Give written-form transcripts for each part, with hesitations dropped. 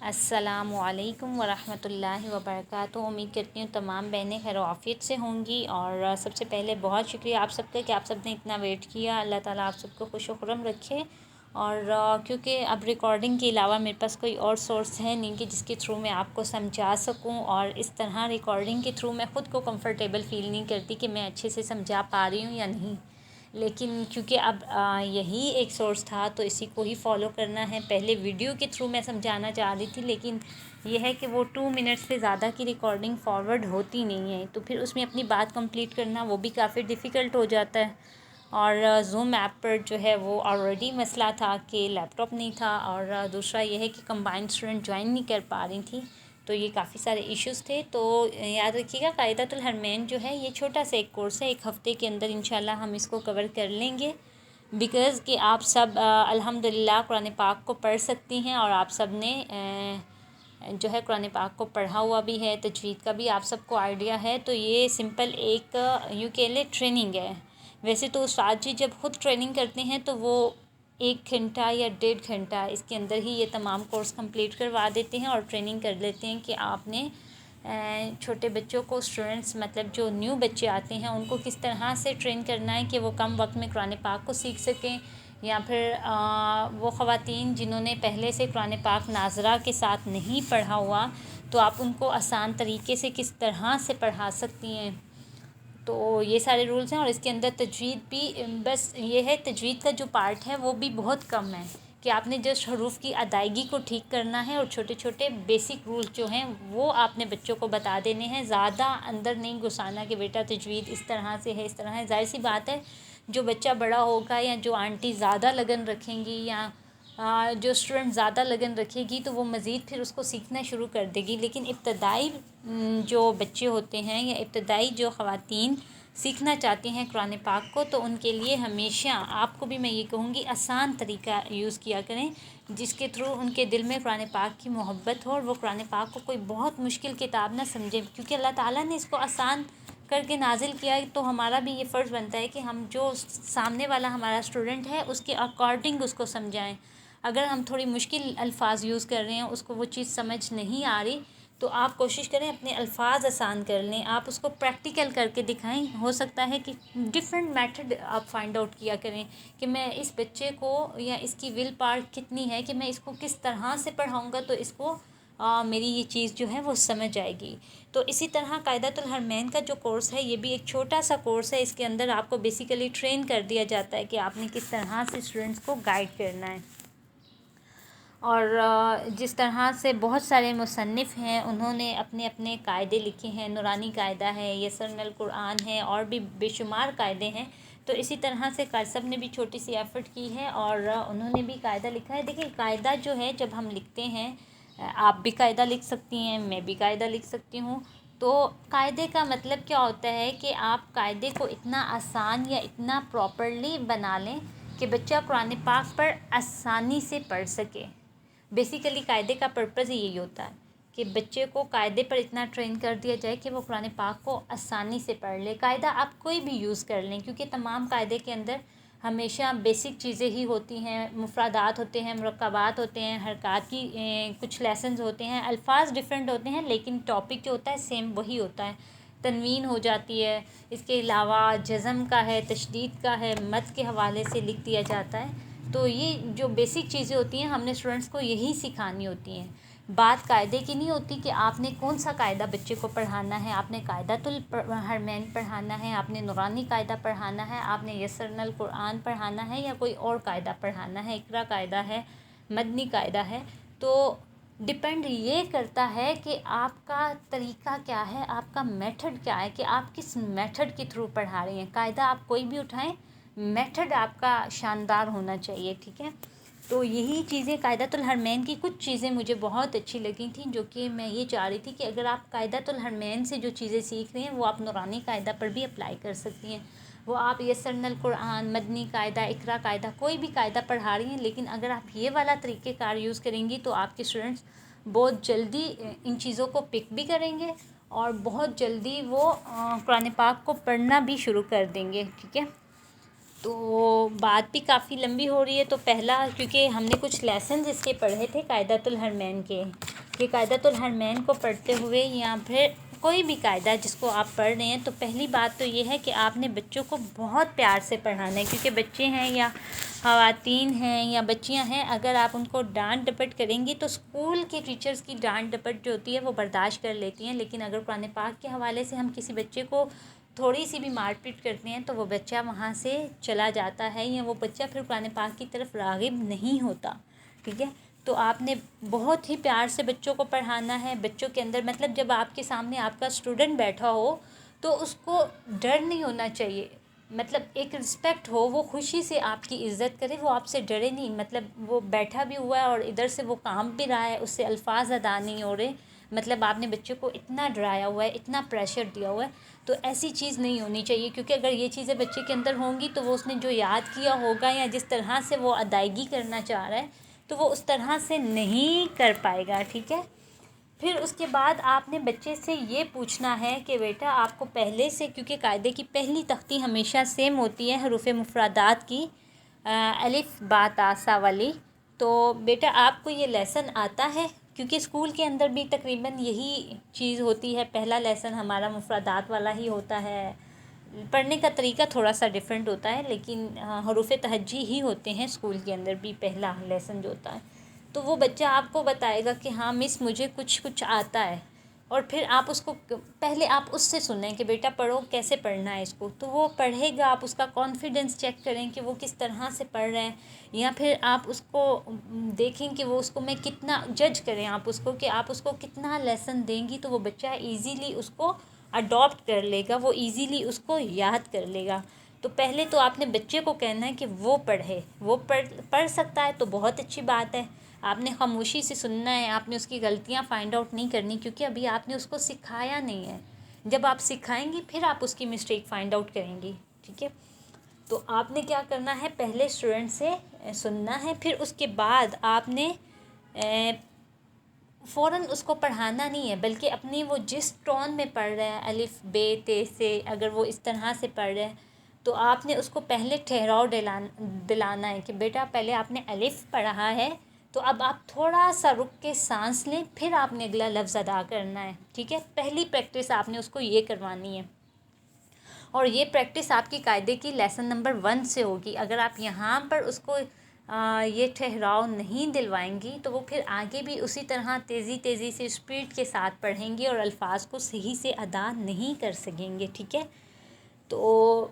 السلام علیکم ورحمۃ اللہ وبرکاتہ۔ امید کرتی ہوں تمام بہنیں خیر و عافیت سے ہوں گی، اور سب سے پہلے بہت شکریہ آپ سب کا کہ آپ سب نے اتنا ویٹ کیا۔ اللہ تعالیٰ آپ سب کو خوش و خرم رکھے۔ اور کیونکہ اب ریکارڈنگ کے علاوہ میرے پاس کوئی اور سورس ہے نہیں کہ جس کے تھرو میں آپ کو سمجھا سکوں، اور اس طرح ریکارڈنگ کے تھرو میں خود کو کمفرٹیبل فیل نہیں کرتی کہ میں اچھے سے سمجھا پا رہی ہوں یا نہیں، لیکن کیونکہ اب یہی ایک سورس تھا تو اسی کو ہی فالو کرنا ہے۔ پہلے ویڈیو کے تھرو میں سمجھانا چاہ رہی تھی، لیکن یہ ہے کہ وہ 2 منٹ سے زیادہ کی ریکارڈنگ فارورڈ ہوتی نہیں ہے، تو پھر اس میں اپنی بات کمپلیٹ کرنا وہ بھی کافی ڈیفیکلٹ ہو جاتا ہے۔ اور زوم ایپ پر جو ہے وہ آلریڈی مسئلہ تھا کہ لیپ ٹاپ نہیں تھا، اور دوسرا یہ ہے کہ کمبائنڈ اسٹوڈنٹ جوائن نہیں کر پا رہی تھی، تو یہ کافی سارے ایشوز تھے۔ تو یاد رکھیے گا، قاعدۃ الحرمین جو ہے یہ چھوٹا سا ایک کورس ہے، 1 ہفتے کے اندر انشاءاللہ ہم اس کو کور کر لیں گے، بیکاز کہ آپ سب الحمدللہ قرآن پاک کو پڑھ سکتی ہیں، اور آپ سب نے جو ہے قرآن پاک کو پڑھا ہوا بھی ہے، تجوید کا بھی آپ سب کو آئیڈیا ہے، تو یہ سمپل ایک یوں کہہ لیں ٹریننگ ہے۔ ویسے تو استاد جی جب خود ٹریننگ کرتے ہیں تو وہ 1 گھنٹہ یا 1.5 گھنٹہ اس کے اندر ہی یہ تمام کورس کمپلیٹ کروا دیتے ہیں، اور ٹریننگ کر لیتے ہیں کہ آپ نے چھوٹے بچوں کو، اسٹوڈنٹس مطلب جو نیو بچے آتے ہیں ان کو کس طرح سے ٹرین کرنا ہے کہ وہ کم وقت میں قرآن پاک کو سیکھ سکیں، یا پھر وہ خواتین جنہوں نے پہلے سے قرآن پاک ناظرہ کے ساتھ نہیں پڑھا ہوا، تو آپ ان کو آسان طریقے سے کس طرح سے پڑھا سکتی ہیں۔ تو یہ سارے رولز ہیں، اور اس کے اندر تجوید بھی، بس یہ ہے تجوید کا جو پارٹ ہے وہ بھی بہت کم ہے کہ آپ نے جسٹ حروف کی ادائیگی کو ٹھیک کرنا ہے، اور چھوٹے چھوٹے بیسک رولز جو ہیں وہ آپ نے بچوں کو بتا دینے ہیں، زیادہ اندر نہیں گھسانا کہ بیٹا تجوید اس طرح سے ہے، اس طرح ہے۔ ظاہر سی بات ہے جو بچہ بڑا ہوگا، یا جو آنٹی زیادہ لگن رکھیں گی، یا جو اسٹوڈنٹ زیادہ لگن رکھے گی، تو وہ مزید پھر اس کو سیکھنا شروع کر دے گی، لیکن ابتدائی جو بچے ہوتے ہیں یا ابتدائی جو خواتین سیکھنا چاہتی ہیں قرآن پاک کو، تو ان کے لیے ہمیشہ آپ کو بھی میں یہ کہوں گی آسان طریقہ یوز کیا کریں، جس کے تھرو ان کے دل میں قرآن پاک کی محبت ہو، اور وہ قرآن پاک کو کوئی بہت مشکل کتاب نہ سمجھیں، کیونکہ اللہ تعالیٰ نے اس کو آسان کر کے نازل کیا ہے، تو ہمارا بھی یہ فرض بنتا ہے کہ ہم جو سامنے والا ہمارا اسٹوڈنٹ ہے اس کے اکارڈنگ اس کو سمجھائیں۔ اگر ہم تھوڑی مشکل الفاظ یوز کر رہے ہیں، اس کو وہ چیز سمجھ نہیں آ رہی، تو آپ کوشش کریں اپنے الفاظ آسان کر لیں، آپ اس کو پریکٹیکل کر کے دکھائیں۔ ہو سکتا ہے کہ ڈفرینٹ میتھڈ آپ فائنڈ آؤٹ کیا کریں کہ میں اس بچے کو، یا اس کی ول پاور کتنی ہے کہ میں اس کو کس طرح سے پڑھاؤں گا تو اس کو میری یہ چیز جو ہے وہ سمجھ آئے گی۔ تو اسی طرح قاعدۃ الحرمین کا جو کورس ہے یہ بھی ایک چھوٹا سا کورس ہے، اس کے اندر آپ کو بیسیکلی ٹرین کر دیا جاتا ہے کہ آپ نے کس طرح سے اسٹوڈنٹس کو گائیڈ کرنا ہے۔ اور جس طرح سے بہت سارے مصنف ہیں انہوں نے اپنے اپنے قاعدے لکھے ہیں، نورانی قاعدہ ہے، یسرنا القرآن ہے، اور بھی بے شمار قاعدے ہیں، تو اسی طرح سے قاری صاحب نے بھی چھوٹی سی ایفرٹ کی ہے، اور انہوں نے بھی قاعدہ لکھا ہے۔ دیکھیں قاعدہ جو ہے جب ہم لکھتے ہیں، آپ بھی قاعدہ لکھ سکتی ہیں، میں بھی قاعدہ لکھ سکتی ہوں، تو قاعدے کا مطلب کیا ہوتا ہے کہ آپ قاعدے کو اتنا آسان یا اتنا پراپرلی بنا لیں کہ بچہ قرآن پاک پر آسانی سے پڑھ سکے۔ بیسیکلی قاعدے کا پرپز یہی ہوتا ہے کہ بچے کو قاعدے پر اتنا ٹرین کر دیا جائے کہ وہ قرآن پاک کو آسانی سے پڑھ لے۔ قاعدہ آپ کوئی بھی یوز کر لیں، کیونکہ تمام قاعدے کے اندر ہمیشہ بیسک چیزیں ہی ہوتی ہیں، مفردات ہوتے ہیں، مرکبات ہوتے ہیں، حرکات کی کچھ لیسنز ہوتے ہیں، الفاظ ڈفرینٹ ہوتے ہیں، لیکن ٹاپک جو ہوتا ہے سیم وہی ہوتا ہے۔ تنوین ہو جاتی ہے، اس کے علاوہ جزم کا ہے، تشدید کا ہے، مد کے حوالے سے لکھ دیا جاتا ہے، تو یہ جو بیسک چیزیں ہوتی ہیں ہم نے اسٹوڈنٹس کو یہی سکھانی ہوتی ہیں۔ بات قاعدے کی نہیں ہوتی کہ آپ نے کون سا قاعدہ بچے کو پڑھانا ہے، آپ نے قاعدۃ الحرمین پڑھانا ہے، آپ نے نورانی قاعدہ پڑھانا ہے، آپ نے یسرنا القرآن پڑھانا ہے، یا کوئی اور قاعدہ پڑھانا ہے، اقرا قاعدہ ہے، مدنی قاعدہ ہے، تو ڈپینڈ یہ کرتا ہے کہ آپ کا طریقہ کیا ہے، آپ کا میتھڈ کیا ہے، کہ آپ کس میتھڈ کے تھرو پڑھا رہے ہیں۔ قاعدہ آپ کوئی بھی اٹھائیں، میتھڈ آپ کا شاندار ہونا چاہیے، ٹھیک ہے۔ تو یہی چیزیں قاعدۃ الحرمین کی کچھ چیزیں مجھے بہت اچھی لگی تھیں، جو کہ میں یہ چاہ رہی تھی کہ اگر آپ قاعدۃ الحرمین سے جو چیزیں سیکھ رہے ہیں وہ آپ نورانی قاعدہ پر بھی اپلائی کر سکتی ہیں۔ وہ آپ یسرنا القرآن، مدنی قاعدہ، اقرا قاعدہ، کوئی بھی قاعدہ پڑھا رہی ہیں، لیکن اگر آپ یہ والا طریقہ کار یوز کریں گی تو آپ کے اسٹوڈنٹس بہت جلدی ان چیزوں کو پک بھی کریں گے، اور بہت جلدی وہ قرآن پاک کو پڑھنا بھی شروع کر دیں گے، ٹھیک ہے۔ تو بات بھی کافی لمبی ہو رہی ہے، تو پہلا کیونکہ ہم نے کچھ لیسنز اس کے پڑھے تھے قاعدۃ الحرمین کے، کہ قاعدۃ الحرمین کو پڑھتے ہوئے یا پھر کوئی بھی قاعدہ جس کو آپ پڑھ رہے ہیں، تو پہلی بات تو یہ ہے کہ آپ نے بچوں کو بہت پیار سے پڑھانا ہے، کیونکہ بچے ہیں یا خواتین ہیں یا بچیاں ہیں، اگر آپ ان کو ڈانٹ ڈپٹ کریں گی تو اسکول کے ٹیچرز کی ڈانٹ ڈپٹ جو ہوتی ہے وہ برداشت کر لیتی ہیں، لیکن اگر قرآن پاک کے حوالے سے ہم کسی بچے کو تھوڑی سی بھی مار پیٹ کرتے ہیں تو وہ بچہ وہاں سے چلا جاتا ہے، یا وہ بچہ پھر قرآن پاک کی طرف راغب نہیں ہوتا، ٹھیک ہے۔ تو آپ نے بہت ہی پیار سے بچوں کو پڑھانا ہے، بچوں کے اندر مطلب جب آپ کے سامنے آپ کا اسٹوڈنٹ بیٹھا ہو تو اس کو ڈر نہیں ہونا چاہیے، مطلب ایک رسپیکٹ ہو، وہ خوشی سے آپ کی عزت کرے، وہ آپ سے ڈرے نہیں، مطلب وہ بیٹھا بھی ہوا ہے اور ادھر سے وہ کام بھی رہا ہے، اس سے الفاظ ادا نہیں ہو رہے، مطلب آپ نے بچے کو اتنا ڈرایا ہوا ہے، اتنا پریشر دیا ہوا ہے، تو ایسی چیز نہیں ہونی چاہیے، کیونکہ اگر یہ چیزیں بچے کے اندر ہوں گی تو وہ اس نے جو یاد کیا ہوگا یا جس طرح سے وہ ادائیگی کرنا چاہ رہا ہے تو وہ اس طرح سے نہیں کر پائے گا، ٹھیک ہے۔ پھر اس کے بعد آپ نے بچے سے یہ پوچھنا ہے کہ بیٹا آپ کو پہلے سے، کیونکہ قاعدے کی پہلی تختی ہمیشہ سیم ہوتی ہے حروف مفردات کی، الف با تا سا والی، تو بیٹا آپ کو یہ لیسن آتا ہے؟ کیونکہ اسکول کے اندر بھی تقریباً یہی چیز ہوتی ہے، پہلا لیسن ہمارا مفردات والا ہی ہوتا ہے، پڑھنے کا طریقہ تھوڑا سا ڈیفرنٹ ہوتا ہے، لیکن حروف تہجی ہی ہوتے ہیں اسکول کے اندر بھی پہلا لیسن جو ہوتا ہے، تو وہ بچہ آپ کو بتائے گا کہ ہاں مس مجھے کچھ آتا ہے، اور پھر آپ اس کو پہلے آپ اس سے سنیں کہ بیٹا پڑھو، کیسے پڑھنا ہے اس کو، تو وہ پڑھے گا، آپ اس کا کانفیڈنس چیک کریں کہ وہ کس طرح سے پڑھ رہے ہیں، یا پھر آپ اس کو دیکھیں کہ وہ اس کو میں کتنا جج کریں آپ اس کو کہ آپ اس کو کتنا لیسن دیں گی تو وہ بچہ ایزیلی اس کو اڈاپٹ کر لے گا، وہ ایزیلی اس کو یاد کر لے گا۔ تو پہلے تو آپ نے بچے کو کہنا ہے کہ وہ پڑھے، وہ پڑھ سکتا ہے تو بہت اچھی بات ہے، آپ نے خاموشی سے سننا ہے، آپ نے اس کی غلطیاں فائنڈ آؤٹ نہیں کرنی، کیونکہ ابھی آپ نے اس کو سکھایا نہیں ہے، جب آپ سکھائیں گی پھر آپ اس کی مسٹیک فائنڈ آؤٹ کریں گی، ٹھیک ہے۔ تو آپ نے کیا کرنا ہے، پہلے اسٹوڈنٹ سے سننا ہے، پھر اس کے بعد آپ نے فوراً اس کو پڑھانا نہیں ہے، بلکہ اپنی وہ جس ٹون میں پڑھ رہا ہے، الف بے تے سے، اگر وہ اس طرح سے پڑھ رہا ہے تو آپ نے اس کو پہلے ٹھہراؤ دلانا ہے کہ بیٹا پہلے آپ نے الف پڑھا ہے تو اب آپ تھوڑا سا رک کے سانس لیں، پھر آپ نے اگلا لفظ ادا کرنا ہے، ٹھیک ہے۔ پہلی پریکٹس آپ نے اس کو یہ کروانی ہے، اور یہ پریکٹس آپ کی قاعدے کی لیسن نمبر 1 سے ہوگی، اگر آپ یہاں پر اس کو یہ ٹھہراؤ نہیں دلوائیں گی تو وہ پھر آگے بھی اسی طرح تیزی سے اسپیڈ کے ساتھ پڑھیں گے اور الفاظ کو صحیح سے ادا نہیں کر سکیں گے، ٹھیک ہے۔ تو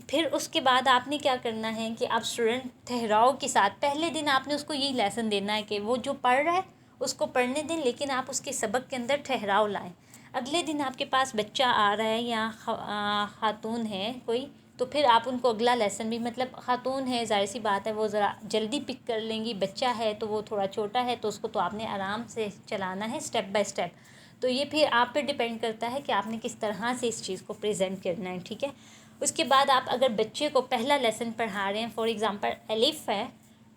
پھر اس کے بعد آپ نے کیا کرنا ہے کہ آپ اسٹوڈنٹ ٹھہراؤ کے ساتھ، پہلے دن آپ نے اس کو یہی لیسن دینا ہے کہ وہ جو پڑھ رہا ہے اس کو پڑھنے دیں، لیکن آپ اس کے سبق کے اندر ٹھہراؤ لائیں۔ اگلے دن آپ کے پاس بچہ آ رہا ہے یا خاتون ہے کوئی، تو پھر آپ ان کو اگلا لیسن بھی، مطلب خاتون ہے ظاہر سی بات ہے وہ ذرا جلدی پک کر لیں گی، بچہ ہے تو وہ تھوڑا چھوٹا ہے تو اس کو تو آپ نے آرام سے چلانا ہے، اسٹیپ بائی اسٹیپ، تو یہ پھر آپ پہ ڈپینڈ کرتا ہے کہ آپ نے کس طرح سے اس چیز کو پریزنٹ کرنا ہے، ٹھیک ہے۔ اس کے بعد آپ اگر بچے کو پہلا لیسن پڑھا رہے ہیں، فار ایگزامپل الف ہے،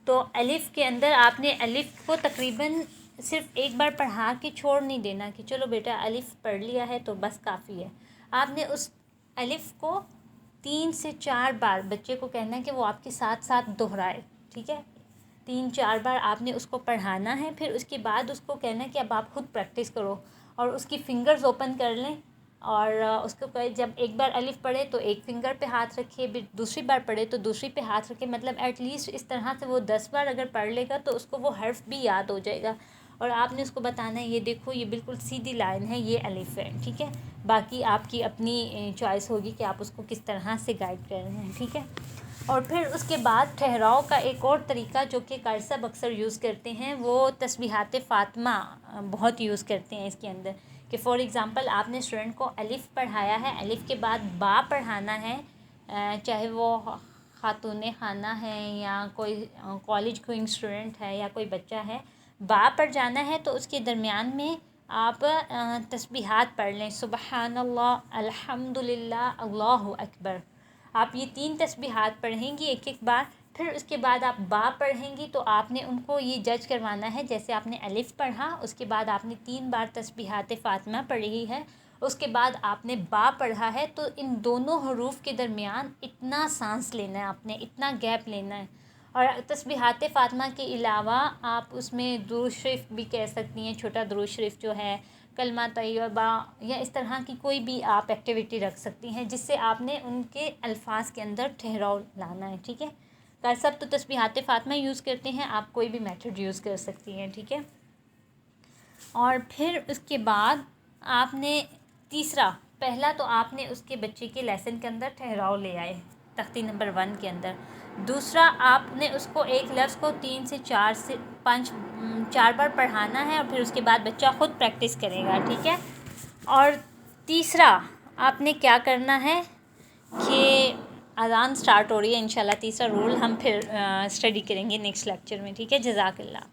تو الف کے اندر آپ نے الف کو تقریباً صرف ایک بار پڑھا کے چھوڑ نہیں دینا کہ چلو بیٹا الف پڑھ لیا ہے تو بس کافی ہے، آپ نے اس الف کو 3 سے 4 بار بچے کو کہنا ہے کہ وہ آپ کے ساتھ ساتھ دہرائے، ٹھیک ہے، 3-4 بار آپ نے اس کو پڑھانا ہے، پھر اس کے بعد اس کو کہنا ہے کہ اب آپ خود پریکٹس کرو، اور اس کی فنگرز اوپن کر لیں، اور اس کو جب ایک بار الف پڑھے تو ایک فنگر پہ ہاتھ رکھے، پھر دوسری بار پڑھے تو دوسری پہ ہاتھ رکھے، مطلب ایٹ لیسٹ اس طرح سے وہ 10 بار اگر پڑھ لے گا تو اس کو وہ حرف بھی یاد ہو جائے گا، اور آپ نے اس کو بتانا ہے یہ دیکھو یہ بالکل سیدھی لائن ہے، یہ الف ہے، ٹھیک ہے۔ باقی آپ کی اپنی چوائس ہوگی کہ آپ اس کو کس طرح سے گائیڈ کر رہے ہیں، ٹھیک ہے۔ اور پھر اس کے بعد ٹھہراؤ کا ایک اور طریقہ جو کہ قاری صاحب اکثر یوز کرتے ہیں، وہ تسبیحات فاطمہ بہت یوز کرتے ہیں اس کے اندر، کہ فار ایگزامپل آپ نے اسٹوڈنٹ کو الف پڑھایا ہے، الف کے بعد با پڑھانا ہے، چاہے وہ خاتون خانہ ہے یا کوئی کالج گوئنگ اسٹوڈنٹ ہے یا کوئی بچہ ہے، با پڑھ جانا ہے تو اس کے درمیان میں آپ تسبیحات پڑھ لیں، سبحان اللہ، الحمد للہ، اللہ اکبر، آپ یہ 3 تسبیحات پڑھیں گی ایک ایک بار، پھر اس کے بعد آپ با پڑھیں گی تو آپ نے ان کو یہ جج کروانا ہے جیسے آپ نے الف پڑھا، اس کے بعد آپ نے 3 بار تسبیحات فاطمہ پڑھی ہے، اس کے بعد آپ نے با پڑھا ہے، تو ان دونوں حروف کے درمیان اتنا سانس لینا ہے، آپ نے اتنا گیپ لینا ہے، اور تسبیحات فاطمہ کے علاوہ آپ اس میں درود شریف بھی کہہ سکتی ہیں، چھوٹا درود شریف جو ہے، کلمہ طیبہ، یا اس طرح کی کوئی بھی آپ ایکٹیویٹی رکھ سکتی ہیں جس سے آپ نے ان کے الفاظ کے اندر ٹھہراؤ لانا ہے، ٹھیک ہے۔ سب تو تسبیحات فاطمہ یوز کرتے ہیں، آپ کوئی بھی میتھڈ یوز کر سکتی ہیں، ٹھیک ہے۔ اور پھر اس کے بعد آپ نے تیسرا، پہلا تو آپ نے اس کے بچے کے لیسن کے اندر ٹھہراؤ لے آئے تختی نمبر 1 کے اندر۔ دوسرا، آپ نے اس کو ایک لفظ کو 3 سے 4 بار پڑھانا ہے، اور پھر اس کے بعد بچہ خود پریکٹس کرے گا، ٹھیک ہے۔ اور تیسرا آپ نے کیا کرنا ہے کہ اذان سٹارٹ ہو رہی ہے انشاءاللہ، تیسرا رول ہم پھر اسٹڈی کریں گے نیکسٹ لیکچر میں، ٹھیک ہے۔ جزاک اللہ۔